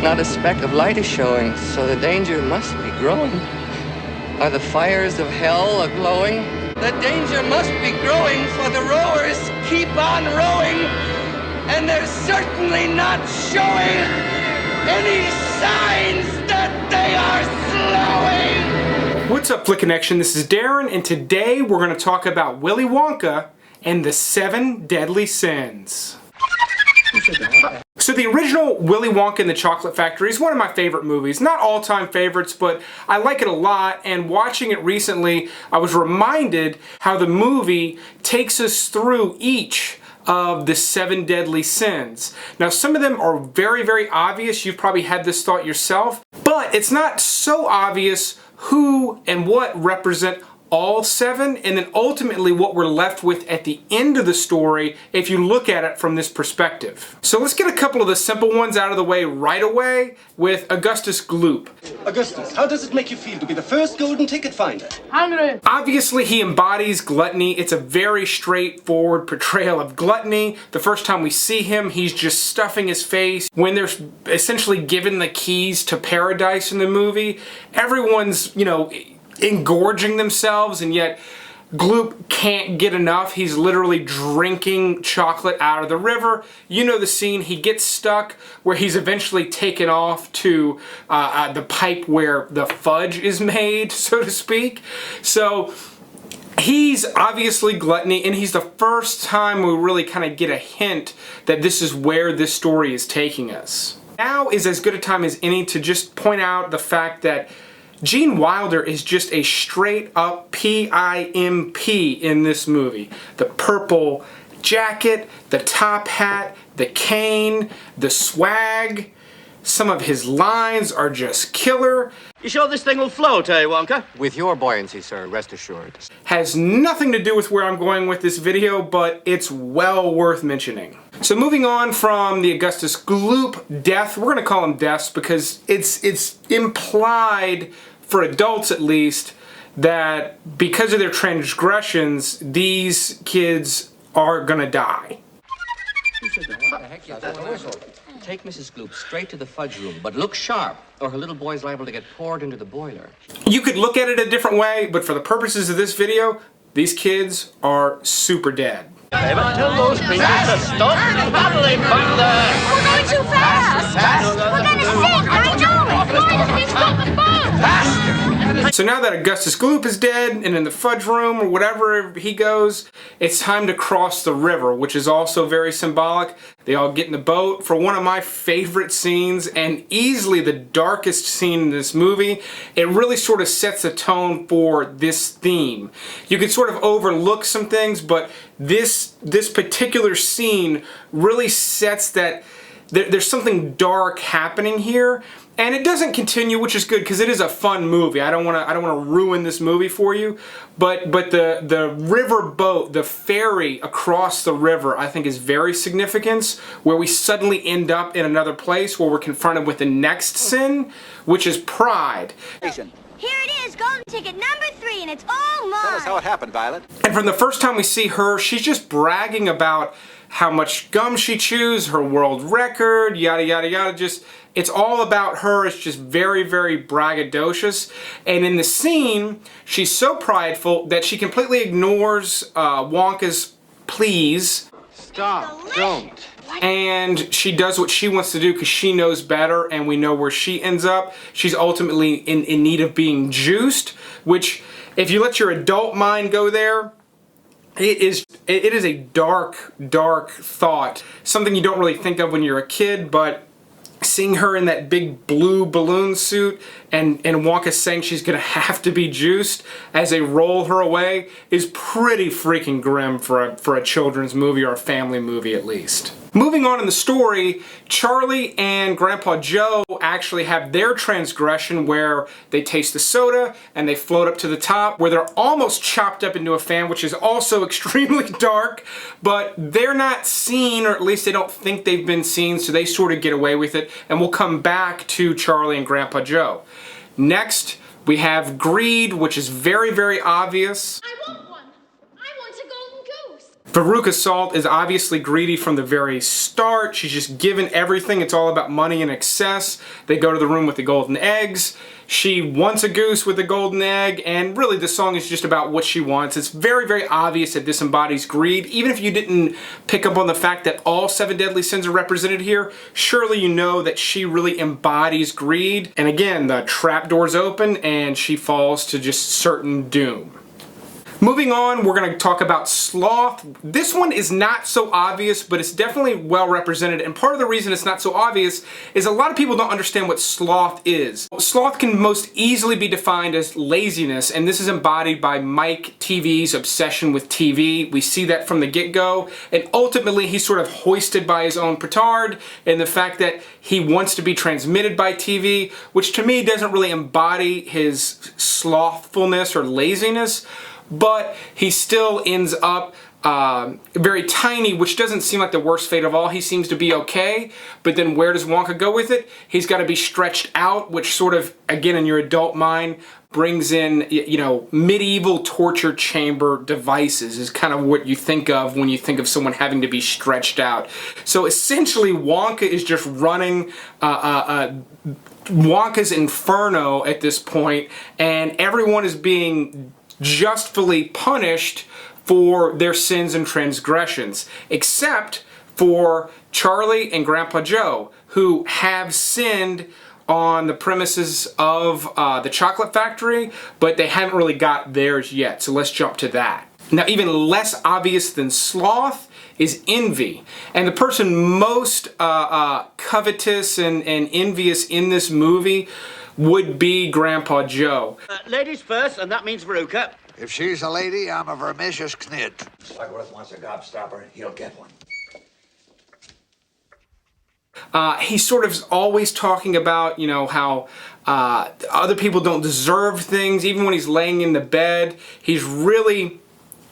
Not a speck of light is showing, so the danger must be growing. Are the fires of hell a-glowing? The danger must be growing, for the rowers keep on rowing, and they're certainly not showing any signs that they are slowing! What's up, Flick Connection? This is Darren, and today we're going to talk about Willy Wonka and the 7 Deadly Sins. So the original Willy Wonka and the Chocolate Factory is one of my favorite movies. Not all-time favorites, but I like it a lot, and watching it recently, I was reminded how the movie takes us through each of the 7 deadly sins. Now, some of them are very, very obvious. You've probably had this thought yourself, but it's not so obvious who and what represent all 7, and then ultimately what we're left with at the end of the story if you look at it from this perspective. So let's get a couple of the simple ones out of the way right away with Augustus Gloop. Augustus, how does it make you feel to be the first golden ticket finder? Hungry. Obviously, he embodies gluttony. It's a very straightforward portrayal of gluttony. The first time we see him, he's just stuffing his face. When they're essentially given the keys to paradise in the movie, everyone's, engorging themselves, and yet Gloop can't get enough. He's literally drinking chocolate out of the river. You know the scene. He gets stuck where he's eventually taken off to the pipe where the fudge is made, so to speak. So he's obviously gluttony, and he's the first time we really kind of get a hint that this is where this story is taking us. Now is as good a time as any to just point out the fact that Gene Wilder is just a straight up PIMP in this movie. The purple jacket, the top hat, the cane, the swag. Some of his lines are just killer. You sure this thing will float, eh, Wonka? With your buoyancy, sir, rest assured. Has nothing to do with where I'm going with this video, but it's well worth mentioning. So moving on from the Augustus Gloop death, we're going to call him deaths because it's implied, for adults at least, that because of their transgressions, these kids are gonna die. Take Mrs. Gloop straight to the fudge room, but look sharp, or her little boy's liable to get poured into the boiler. You could look at it a different way, but for the purposes of this video, these kids are super dead. Tell those creatures to stop battling, Butler! We're going too fast. We're going to sink. I know it. Why doesn't he stop the boat? So now that Augustus Gloop is dead and in the fudge room or whatever he goes, it's time to cross the river, which is also very symbolic. They all get in the boat for one of my favorite scenes and easily the darkest scene in this movie. It really sort of sets a tone for this theme. You can sort of overlook some things, but this particular scene really sets that there's something dark happening here. And it doesn't continue, which is good because it is a fun movie. I don't want to ruin this movie for you, but the river boat, the ferry across the river, I think is very significant. Where we suddenly end up in another place where we're confronted with the next sin, which is pride. Here it is, golden ticket number 3, and it's all mine. Tell us how it happened, Violet. And from the first time we see her, she's just bragging about how much gum she chews, her world record, yada yada yada. It's all about her. It's just very, very braggadocious. And in the scene, she's so prideful that she completely ignores Wonka's pleas. Stop, don't. And she does what she wants to do because she knows better, and we know where she ends up. She's ultimately in need of being juiced, which, if you let your adult mind go there, it is a dark, dark thought. Something you don't really think of when you're a kid, but seeing her in that big blue balloon suit and Wonka saying she's gonna have to be juiced as they roll her away is pretty freaking grim for a children's movie, or a family movie at least. Moving on in the story, Charlie and Grandpa Joe actually have their transgression where they taste the soda and they float up to the top, where they're almost chopped up into a fan, which is also extremely dark, but they're not seen, or at least they don't think they've been seen, so they sort of get away with it, and we'll come back to Charlie and Grandpa Joe. Next, we have greed, which is very, very obvious. I want one. I want a golden goose. Veruca Salt is obviously greedy from the very start. She's just given everything. It's all about money and excess. They go to the room with the golden eggs. She wants a goose with a golden egg, and really the song is just about what she wants. It's very, very obvious that this embodies greed. Even if you didn't pick up on the fact that all 7 deadly sins are represented here, surely you know that she really embodies greed. And again, the trap doors open and she falls to just certain doom. Moving on, we're going to talk about Sloth. This one is not so obvious, but it's definitely well represented, and part of the reason it's not so obvious is a lot of people don't understand what Sloth is. Sloth can most easily be defined as laziness, and this is embodied by Mike Teavee's obsession with TV. We see that from the get-go, and ultimately he's sort of hoisted by his own petard, and the fact that he wants to be transmitted by TV, which to me doesn't really embody his slothfulness or laziness. But he still ends up very tiny, which doesn't seem like the worst fate of all. He seems to be okay, but then where does Wonka go with it? He's got to be stretched out, which sort of, again, in your adult mind, brings in, you know, medieval torture chamber devices is kind of what you think of when you think of someone having to be stretched out. So essentially, Wonka is just running Wonka's Inferno at this point, and everyone is being justly punished for their sins and transgressions, except for Charlie and Grandpa Joe, who have sinned on the premises of the chocolate factory, but they haven't really got theirs yet, so let's jump to that. Now, even less obvious than Sloth is envy, and the person most covetous and envious in this movie would be Grandpa Joe. Ladies first, and that means Veruca. If she's a lady, I'm a vermicious knit. Slugworth wants a gobstopper, he'll get one. He's sort of always talking about, you know, how other people don't deserve things. Even when he's laying in the bed, he's really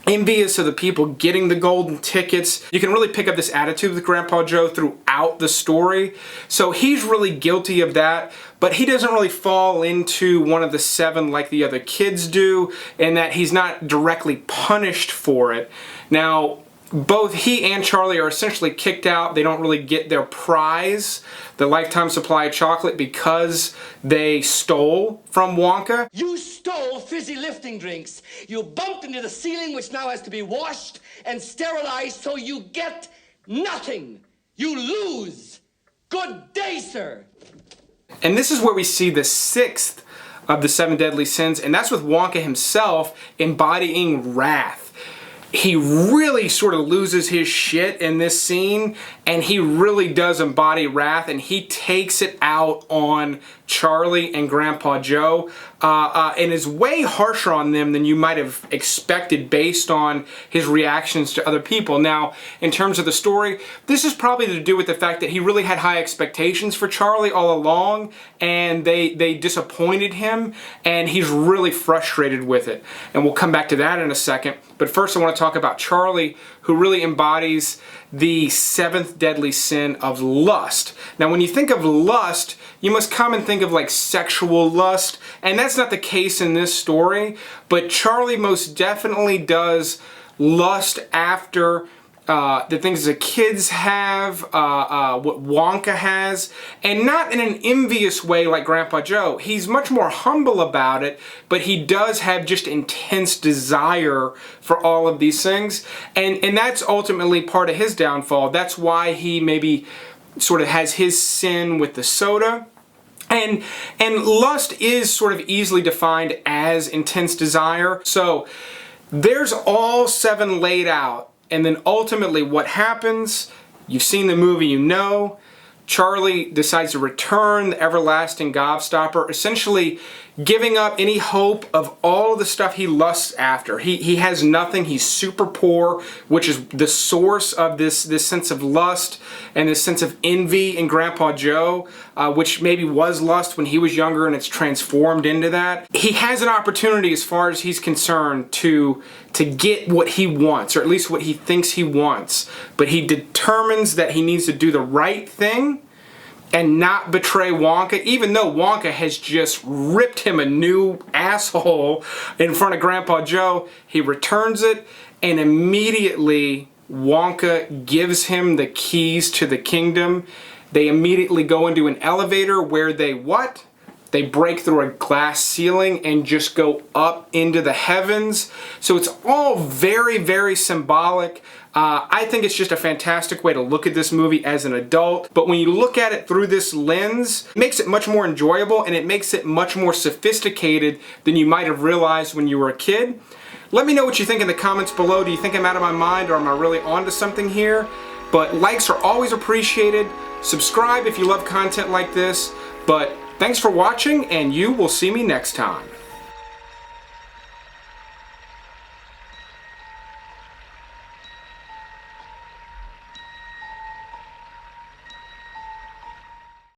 envious of the people getting the golden tickets. You can really pick up this attitude with Grandpa Joe throughout the story. So he's really guilty of that, but he doesn't really fall into one of the 7 like the other kids do, in that he's not directly punished for it. Now, both he and Charlie are essentially kicked out. They don't really get their prize, the lifetime supply of chocolate, because they stole from Wonka. You stole fizzy lifting drinks. You bumped into the ceiling, which now has to be washed and sterilized, so you get nothing. You lose. Good day, sir. And this is where we see the 6th of the 7 deadly sins, and that's with Wonka himself embodying wrath. He really sort of loses his shit in this scene, and he really does embody wrath, and he takes it out on Charlie and Grandpa Joe, and is way harsher on them than you might have expected based on his reactions to other people. Now, in terms of the story, this is probably to do with the fact that he really had high expectations for Charlie all along, and they disappointed him, and he's really frustrated with it. And we'll come back to that in a second. But first I want to talk about Charlie, who really embodies the 7th deadly sin of lust. Now, when you think of lust, you must come and think of like sexual lust, and that's not the case in this story, but Charlie most definitely does lust after the things the kids have, what Wonka has, and not in an envious way like Grandpa Joe. He's much more humble about it, but he does have just intense desire for all of these things, and that's ultimately part of his downfall. That's why he maybe sort of has his sin with the soda. And lust is sort of easily defined as intense desire. So there's all 7 laid out. And then ultimately what happens, you've seen the movie, you know, Charlie decides to return the everlasting gobstopper, essentially giving up any hope of all the stuff he lusts after. He has nothing. He's super poor, which is the source of this sense of lust and this sense of envy in Grandpa Joe, which maybe was lust when he was younger and it's transformed into that. He has an opportunity, as far as he's concerned, to get what he wants, or at least what he thinks he wants, but he determines that he needs to do the right thing and not betray Wonka, even though Wonka has just ripped him a new asshole in front of Grandpa Joe. He returns it, and immediately Wonka gives him the keys to the kingdom. They immediately go into an elevator where they what? They break through a glass ceiling and just go up into the heavens. So it's all very, very symbolic. I think it's just a fantastic way to look at this movie as an adult. But when you look at it through this lens, it makes it much more enjoyable and it makes it much more sophisticated than you might have realized when you were a kid. Let me know what you think in the comments below. Do you think I'm out of my mind, or am I really onto something here? But likes are always appreciated. Subscribe if you love content like this. But thanks for watching, and you will see me next time.